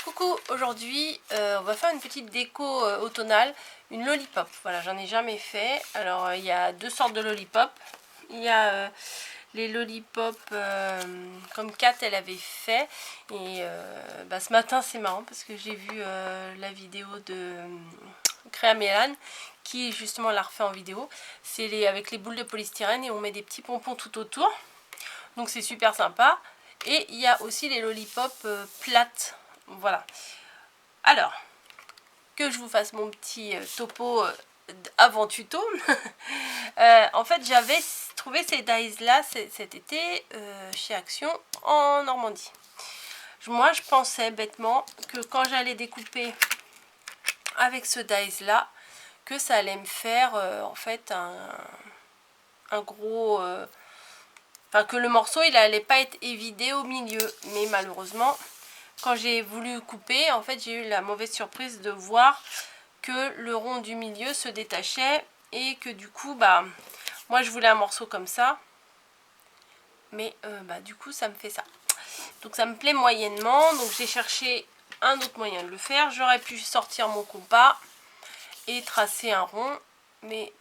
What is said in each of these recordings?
Coucou, aujourd'hui on va faire une petite déco automnale, une lollipop. Voilà, j'en ai jamais fait. Alors il y a deux sortes de lollipop. Il y a les lollipops comme Kat elle avait fait. Et ce matin c'est marrant parce que j'ai vu la vidéo de Créa Mélan qui justement l'a refait en vidéo. C'est avec les boules de polystyrène et on met des petits pompons tout autour. Donc c'est super sympa. Et il y a aussi les lollipops plates. Voilà. Alors, que je vous fasse mon petit topo avant tuto. En fait, j'avais trouvé ces dies là cet été chez Action en Normandie. Moi, je pensais bêtement que quand j'allais découper avec ce dies là, que ça allait me faire en fait un gros... Enfin, que le morceau, il allait pas être évidé au milieu. Mais malheureusement, quand j'ai voulu couper, en fait, j'ai eu la mauvaise surprise de voir que le rond du milieu se détachait et que du coup, moi, je voulais un morceau comme ça. Mais du coup, ça me fait ça. Donc, ça me plaît moyennement. Donc, j'ai cherché un autre moyen de le faire. J'aurais pu sortir mon compas et tracer un rond. Mais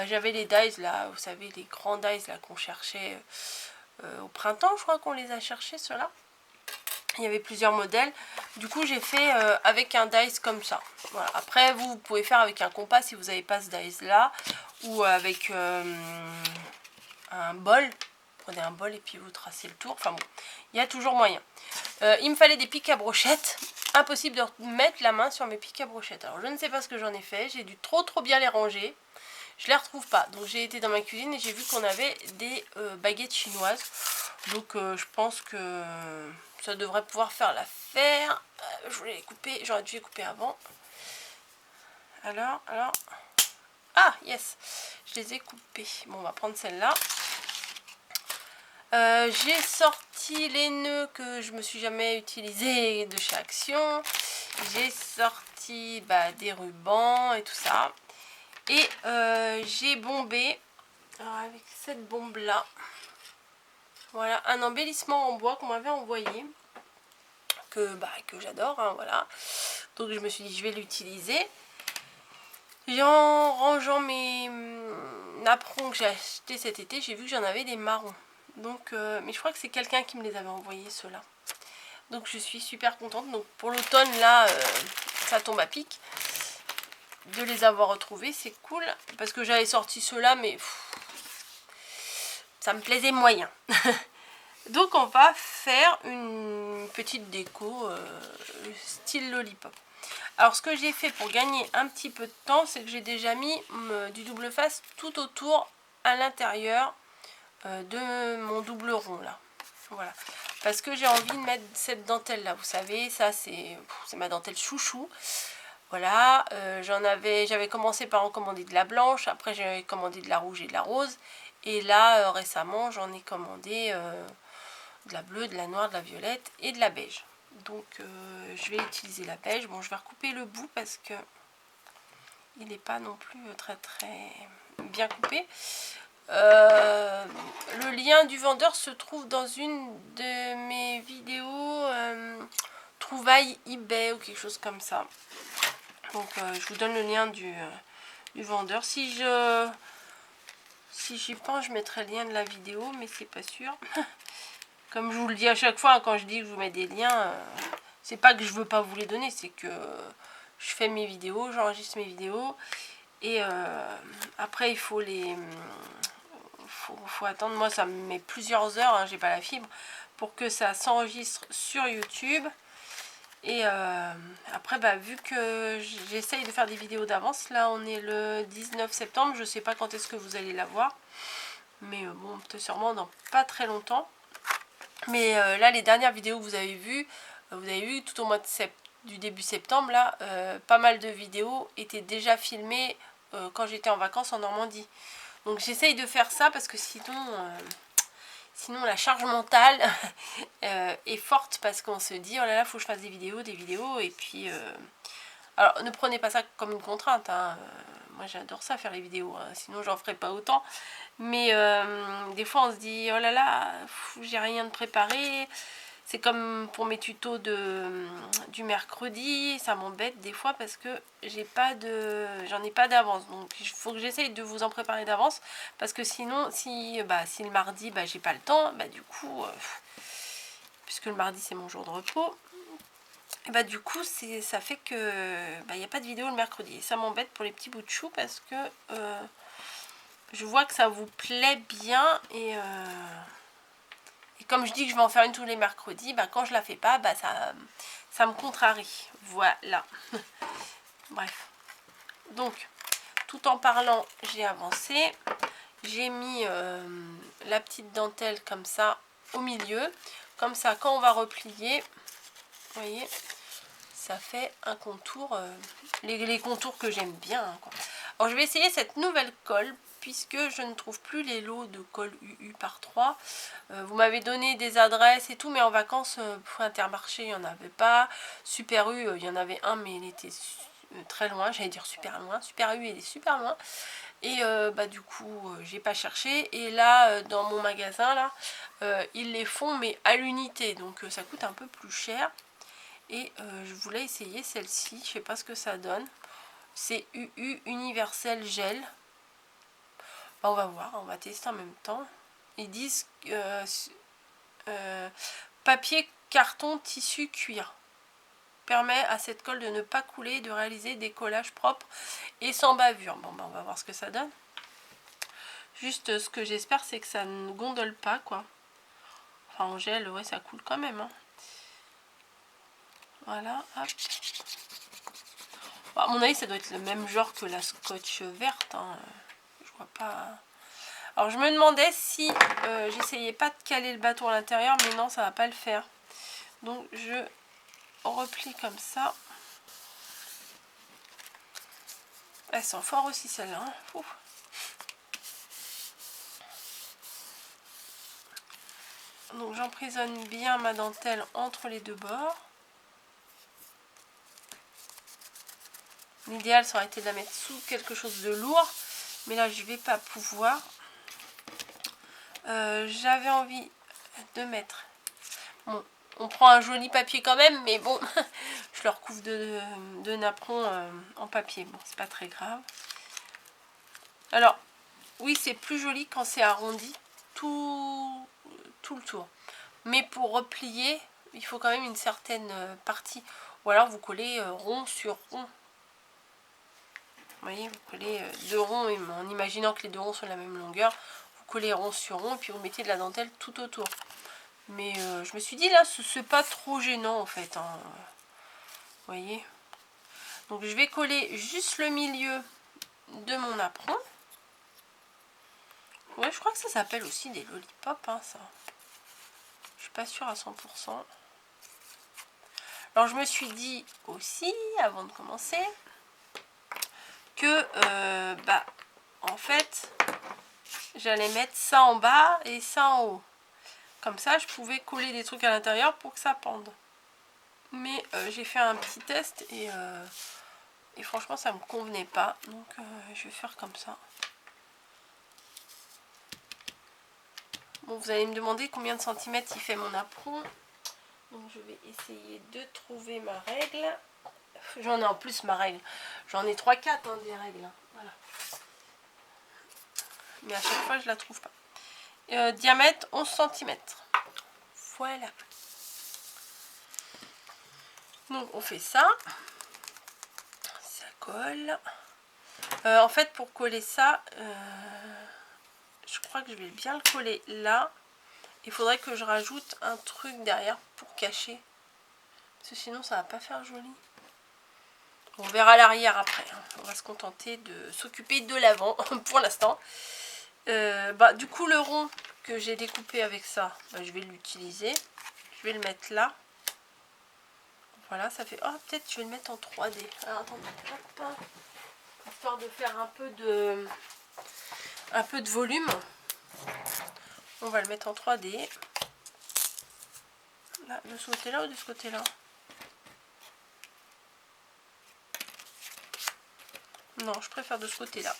j'avais les dies là, vous savez, les grands dies là qu'on cherchait au printemps, je crois qu'on les a cherchés ceux-là. Il y avait plusieurs modèles. Du coup, j'ai fait avec un dice comme ça. Voilà. Après, vous pouvez faire avec un compas si vous n'avez pas ce dice là. Ou avec un bol. Prenez un bol et puis vous tracez le tour. Enfin bon, il y a toujours moyen. Il me fallait des pics à brochettes. Impossible de mettre la main sur mes pics à brochettes. Alors, je ne sais pas ce que j'en ai fait. J'ai dû trop bien les ranger. Je les retrouve pas. Donc, j'ai été dans ma cuisine et j'ai vu qu'on avait des baguettes chinoises. Donc, je pense que ça devrait pouvoir faire l'affaire. Je voulais les couper. J'aurais dû les couper avant. Alors. Ah, yes. Je les ai coupés. Bon, on va prendre celle-là. J'ai sorti les nœuds que je me suis jamais utilisés de chez Action. J'ai sorti des rubans et tout ça. Et j'ai bombé avec cette bombe là. Voilà, un embellissement en bois qu'on m'avait envoyé. Que j'adore, hein, voilà. Donc je me suis dit je vais l'utiliser. Et en rangeant mes napperons que j'ai acheté cet été, j'ai vu que j'en avais des marrons. Donc, mais je crois que c'est quelqu'un qui me les avait envoyés ceux-là. Donc je suis super contente. Donc pour l'automne là, ça tombe à pic. De les avoir retrouvés, c'est cool. Parce que j'avais sorti ceux-là, mais ça me plaisait moyen. Donc on va faire une petite déco style lollipop. Alors ce que j'ai fait pour gagner un petit peu de temps, c'est que j'ai déjà mis du double face tout autour à l'intérieur de mon double rond là. Voilà. Parce que j'ai envie de mettre cette dentelle là, vous savez, ça c'est ma dentelle chouchou. Voilà, j'avais commencé par en commander de la blanche, après j'ai commandé de la rouge et de la rose. Et là récemment j'en ai commandé de la bleue, de la noire, de la violette et de la beige. Donc je vais utiliser la beige. Bon, je vais recouper le bout parce que il n'est pas non plus très bien coupé. Le lien du vendeur se trouve dans une de mes vidéos trouvailles eBay ou quelque chose comme ça. Donc je vous donne le lien du vendeur. Si j'y pense, je mettrai le lien de la vidéo, mais c'est pas sûr. Comme je vous le dis à chaque fois, quand je dis que je vous mets des liens, c'est pas que je veux pas vous les donner, c'est que je fais mes vidéos, j'enregistre mes vidéos. Et après, il faut faut attendre. Moi, ça me met plusieurs heures, hein, j'ai pas la fibre, pour que ça s'enregistre sur YouTube. Et après, vu que j'essaye de faire des vidéos d'avance, là on est le 19 septembre, je sais pas quand est-ce que vous allez la voir. Mais bon, peut-être sûrement dans pas très longtemps. Mais là, les dernières vidéos que vous avez vues tout au mois du début septembre, là, pas mal de vidéos étaient déjà filmées quand j'étais en vacances en Normandie. Donc j'essaye de faire ça parce que sinon la charge mentale est forte parce qu'on se dit oh là là, faut que je fasse des vidéos et puis... Alors ne prenez pas ça comme une contrainte, hein. Moi j'adore ça faire les vidéos, hein. Sinon j'en ferai pas autant. Mais des fois on se dit oh là là, j'ai rien de préparé, C'est comme pour mes tutos du mercredi, ça m'embête des fois parce que j'en ai pas d'avance. Donc il faut que j'essaye de vous en préparer d'avance parce que sinon, si le mardi, j'ai pas le temps, du coup, puisque le mardi c'est mon jour de repos, et du coup ça fait que il n'y a pas de vidéo le mercredi. Et ça m'embête pour les petits bouts de chou parce que je vois que ça vous plaît bien et comme je dis que je vais en faire une tous les mercredis, quand je la fais pas, ça me contrarie. Voilà. Bref. Donc, tout en parlant, j'ai avancé. J'ai mis la petite dentelle comme ça au milieu. Comme ça, quand on va replier, vous voyez, ça fait un contour, les contours que j'aime bien, hein, quoi. Alors, je vais essayer cette nouvelle colle puisque je ne trouve plus les lots de colle UU par 3. Vous m'avez donné des adresses et tout, mais en vacances, pour Intermarché, il n'y en avait pas. Super U, il y en avait un, mais il était très loin. J'allais dire super loin. Super U, il est super loin. Et du coup, j'ai pas cherché. Et là, dans mon magasin, là, ils les font, mais à l'unité. Donc, ça coûte un peu plus cher. Et je voulais essayer celle-ci. Je sais pas ce que ça donne. C'est UU Universel Gel. On va voir, on va tester en même temps. Ils disent papier, carton, tissu, cuir. Permet à cette colle de ne pas couler et de réaliser des collages propres et sans bavure. Bon, on va voir ce que ça donne. Juste, ce que j'espère, c'est que ça ne gondole pas, quoi. Enfin, en gel, ouais, ça coule quand même, hein. Voilà, hop. Bon, à mon avis, ça doit être le même genre que la scotch verte, hein. Je vois pas... Alors, je me demandais si j'essayais pas de caler le bâton à l'intérieur, mais non, ça va pas le faire. Donc, je replie comme ça. Elles sont fort aussi, celles-là, hein. Donc, j'emprisonne bien ma dentelle entre les deux bords. L'idéal, ça aurait été de la mettre sous quelque chose de lourd. Mais là, je vais pas pouvoir. J'avais envie de mettre... Bon, on prend un joli papier quand même, mais bon, je le recouvre de napperon en papier. Bon, c'est pas très grave. Alors, oui, c'est plus joli quand c'est arrondi tout le tour. Mais pour replier, il faut quand même une certaine partie. Ou alors, vous collez rond sur rond. Vous voyez, vous collez deux ronds, en imaginant que les deux ronds sont de la même longueur. Vous collez rond sur rond, et puis vous mettez de la dentelle tout autour. Mais je me suis dit, là, c'est pas trop gênant, en fait, hein. Vous voyez. Donc, je vais coller juste le milieu de mon apron. Ouais, je crois que ça s'appelle aussi des lollipops, hein, ça. Je suis pas sûre à 100%. Alors, je me suis dit aussi, avant de commencer, que, en fait, j'allais mettre ça en bas et ça en haut. Comme ça, je pouvais coller des trucs à l'intérieur pour que ça pende. Mais j'ai fait un petit test et franchement, ça me convenait pas. Donc, je vais faire comme ça. Bon, vous allez me demander combien de centimètres il fait mon apron. Donc, je vais essayer de trouver ma règle. J'en ai en plus ma règle. J'en ai 3-4 hein, des règles. Hein. Voilà. Mais à chaque fois, je la trouve pas. Diamètre 11 cm. Voilà. Donc, on fait ça. Ça colle. En fait, pour coller ça, je crois que je vais bien le coller là. Il faudrait que je rajoute un truc derrière pour cacher. Parce que sinon, ça va pas faire joli. On verra l'arrière après. Hein. On va se contenter de s'occuper de l'avant pour l'instant. Du coup, le rond que j'ai découpé avec ça, je vais l'utiliser. Je vais le mettre là. Voilà, ça fait... Oh, peut-être je vais le mettre en 3D. Alors, attendez. Hop. Histoire de faire un peu de volume. On va le mettre en 3D. Là, de ce côté-là ou de ce côté-là? Non, je préfère de ce côté-là.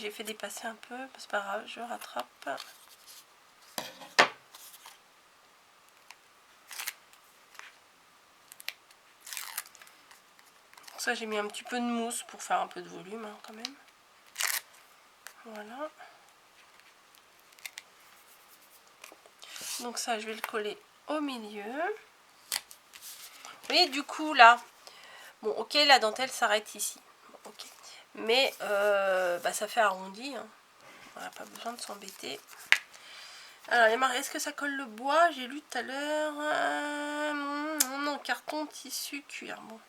J'ai fait dépasser un peu, c'est pas grave, je rattrape. Ça, j'ai mis un petit peu de mousse pour faire un peu de volume hein, quand même. Voilà. Donc ça, je vais le coller au milieu. Vous voyez, du coup, là, bon, ok, la dentelle s'arrête ici. Bon, ok. Mais bah, ça fait arrondi. Hein. Voilà, pas besoin de s'embêter. Alors, il y a marqué, est-ce que ça colle le bois? J'ai lu tout à l'heure. Non, carton, tissu, cuir. Bon,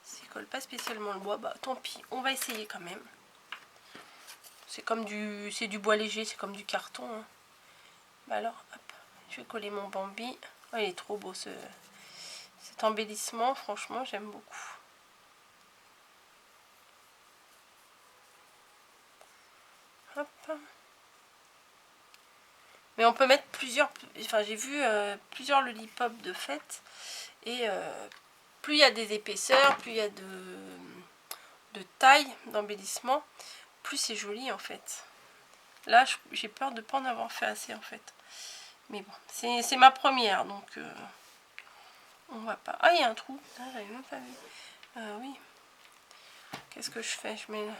ça colle pas spécialement le bois. Bah, tant pis, on va essayer quand même. C'est comme du bois léger, c'est comme du carton. Hein. Bah alors, hop, je vais coller mon Bambi. Oh, il est trop beau cet embellissement, franchement, j'aime beaucoup. Hop. Mais on peut mettre plusieurs, enfin j'ai vu plusieurs lollipops de fête. Et plus il y a des épaisseurs, plus il y a de taille, d'embellissement, plus c'est joli en fait. Là, j'ai peur de ne pas en avoir fait assez en fait. Mais bon, c'est ma première, donc on va pas... Ah, il y a un trou. Ah, j'avais même pas vu. Oui. Qu'est-ce que je fais? Je mets...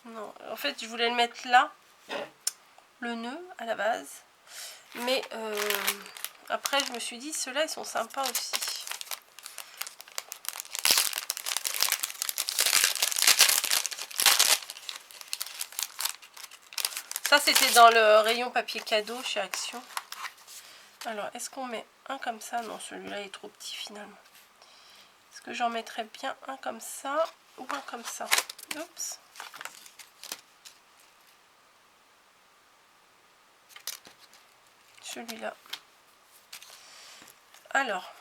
Non, en fait, je voulais le mettre là, le nœud à la base. Mais après, je me suis dit, ceux-là, ils sont sympas aussi. Ça, c'était dans le rayon papier cadeau chez Action. Alors, est-ce qu'on met un comme ça? Non, celui-là est trop petit finalement. Est-ce que j'en mettrais bien un comme ça ou un comme ça? Oups. Celui-là. Alors.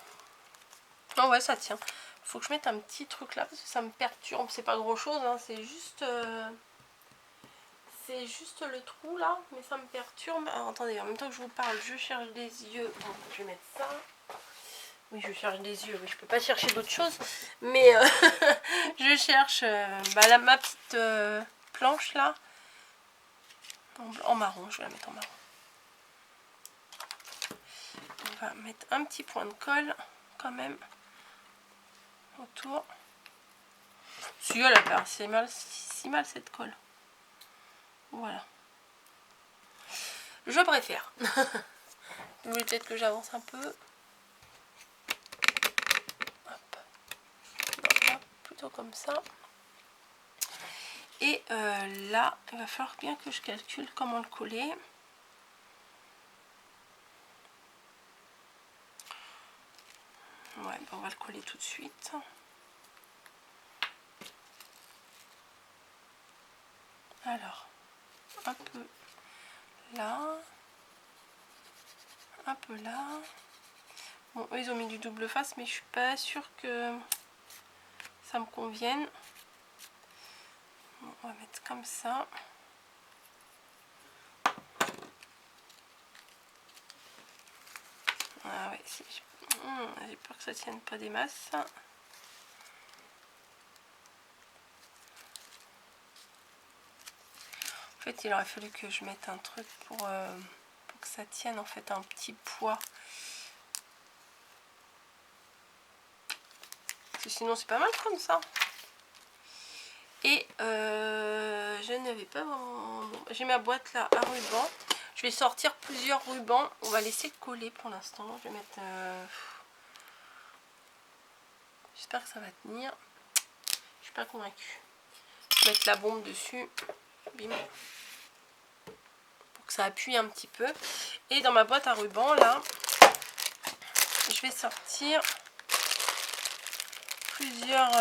Oh ouais, ça tient. Faut que je mette un petit truc là parce que ça me perturbe. C'est pas grand-chose, hein, c'est juste... C'est juste le trou là, mais ça me perturbe. Alors, attendez, en même temps que je vous parle, je cherche des yeux. Bon, je vais mettre ça. Oui, je cherche des yeux. Oui, je peux pas chercher d'autre chose. Mais je cherche ma petite planche là. En marron, je vais la mettre en marron. On va mettre un petit point de colle quand même autour. Si elle a pas si mal cette colle. Voilà. Je préfère. Peut-être que j'avance un peu. Hop. Non, hop, plutôt comme ça. Et là, il va falloir bien que je calcule comment le coller. Ouais, ben on va le coller tout de suite. Alors, un peu là. Un peu là. Bon, eux, ils ont mis du double face, mais je suis pas sûre que ça me convienne. Bon, on va mettre comme ça. Ah ouais, j'ai peur que ça tienne pas des masses. En fait, il aurait fallu que je mette un truc pour que ça tienne, en fait, un petit poids. Parce que sinon, c'est pas mal comme ça. Et je n'avais pas vraiment... Bon, j'ai ma boîte là à rubans. Je vais sortir plusieurs rubans. On va laisser coller pour l'instant. Je vais mettre... J'espère que ça va tenir. Je suis pas convaincue. Je vais mettre la bombe dessus. Bim. Pour que ça appuie un petit peu. Et dans ma boîte à rubans là, je vais sortir plusieurs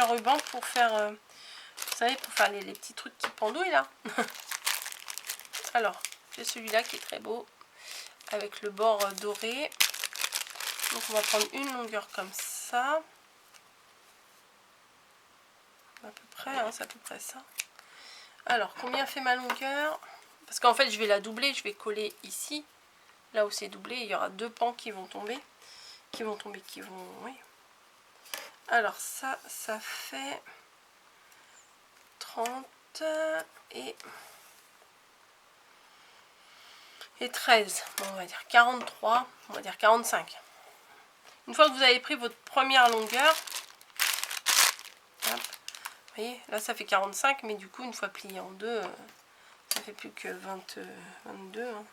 rubans pour faire... vous savez, pour faire les petits trucs qui pendouillent là. Alors, j'ai celui-là qui est très beau. Avec le bord doré. Donc on va prendre une longueur comme ça. à peu près, hein, c'est à peu près ça. Alors, combien fait ma longueur? Parce qu'en fait, je vais la doubler, je vais coller ici. Là où c'est doublé, il y aura 2 pans qui vont tomber. Oui. Alors ça fait 30 et 13. Bon, on va dire 43, on va dire 45. Une fois que vous avez pris votre première longueur, hop, vous voyez, là ça fait 45, mais du coup, une fois plié en deux, ça fait plus que 22. Hein.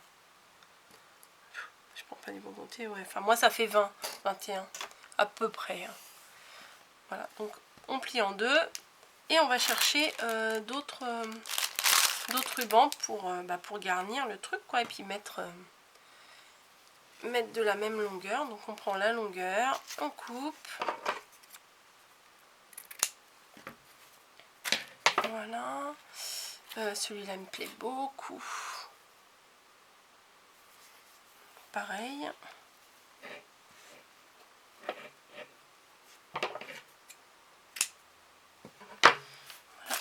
Je prends pas du bon côté, ouais. Enfin, moi ça fait 20, 21, à peu près. Hein. Voilà, donc on plie en deux et on va chercher d'autres rubans pour garnir le truc, quoi, et puis mettre de la même longueur. Donc on prend la longueur, on coupe. Voilà. Celui-là me plaît beaucoup. Pareil.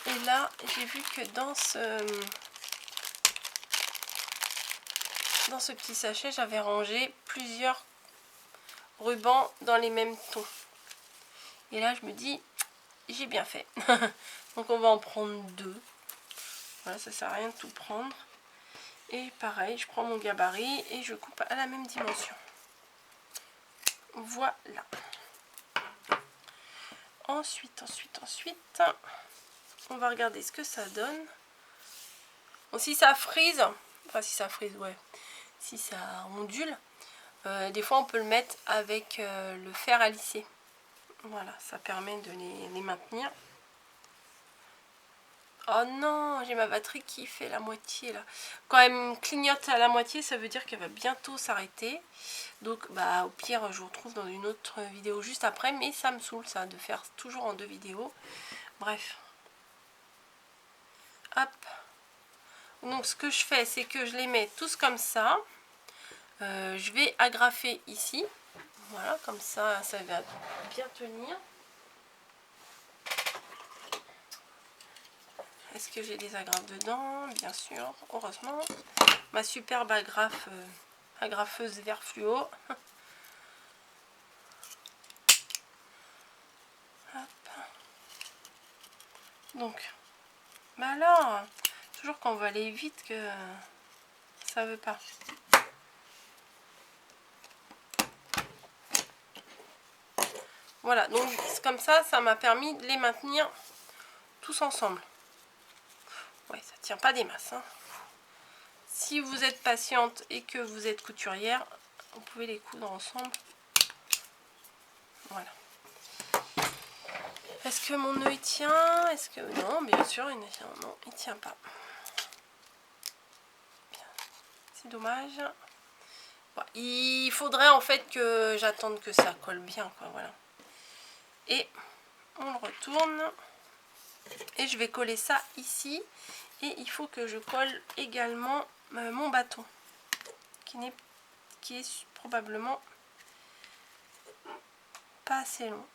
Et là, j'ai vu que dans ce petit sachet, j'avais rangé plusieurs rubans dans les mêmes tons. Et là, je me dis, j'ai bien fait. Donc, on va en prendre 2. Voilà, ça sert à rien de tout prendre. Et pareil, je prends mon gabarit et je coupe à la même dimension. Voilà. Ensuite, on va regarder ce que ça donne. Bon, si ça frise, ouais, si ça ondule, des fois on peut le mettre avec le fer à lisser. Voilà, ça permet de les maintenir. Oh non, j'ai ma batterie qui fait la moitié là. Quand elle me clignote à la moitié, ça veut dire qu'elle va bientôt s'arrêter. Donc bah au pire, je vous retrouve dans une autre vidéo juste après. Mais ça me saoule ça de faire toujours en 2 vidéos. Bref. Hop. Donc ce que je fais, c'est que je les mets tous comme ça. Je vais agrafer ici. Voilà, comme ça, ça va bien tenir. Est-ce que j'ai des agrafes dedans? Bien sûr, heureusement. Ma superbe agrafeuse vert fluo. Hop. Donc, bah alors, toujours quand on va aller vite que ça veut pas. Voilà, donc comme ça m'a permis de les maintenir tous ensemble. Ouais, ça tient pas des masses. Hein. Si vous êtes patiente et que vous êtes couturière, vous pouvez les coudre ensemble. Voilà. Est-ce que mon nœud il tient? Est-ce que non, bien sûr, non, il tient pas. C'est dommage. Bon, il faudrait en fait que j'attende que ça colle bien, quoi. Voilà. Et on le retourne. Et je vais coller ça ici. Et il faut que je colle également mon bâton, qui est probablement pas assez long.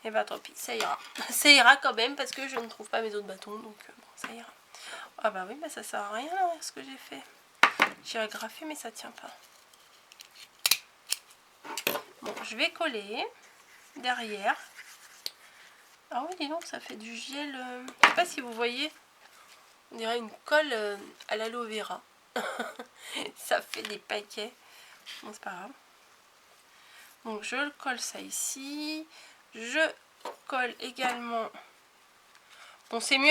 Et bah tant pis, ça ira. Ça ira quand même parce que je ne trouve pas mes autres bâtons, donc bon, ça ira. Ah bah oui, bah ça sert à rien là, ce que j'ai fait. J'ai agrafé mais ça tient pas. Bon, je vais coller derrière. Ah oui, dis donc, ça fait du gel. Je sais pas si vous voyez, on dirait une colle à l'aloe vera. Ça fait des paquets. Bon, c'est pas grave. Donc je colle ça ici. Je colle également. Bon, c'est mieux